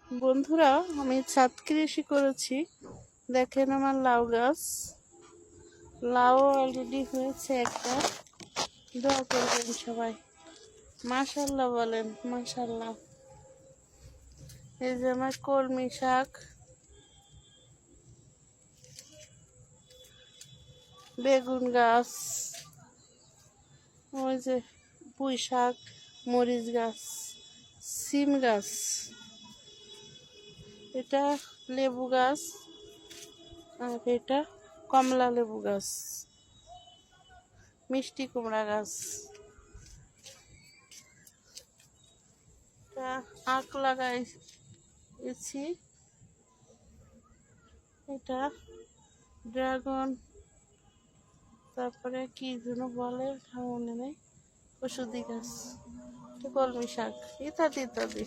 বন্ধুরা, আমি ছাদ কৃষি করেছি। দেখেন আমার লাউ গাছ। লাউ অলরেডি হয়েছে একটা। দোয়া করবেন সবাই। মাশাল্লাহ বলেন, মাশাল্লাহ। এই যে আমার কলমি শাক, বেগুন গাছ, ওই যে পুঁই শাক, মরিচ গাছ, সিম গাছ, এটা লেবু গাছ, আর এটা কমলা লেবু গাছ, মিষ্টি কুমড়া গাছ, আখ লাগাইছি, এটা ড্রাগন, তারপরে কি যেন বলে মনে নেই, ওষুধি গাছ, কলমি শাক, ইত্যাদি ইত্যাদি।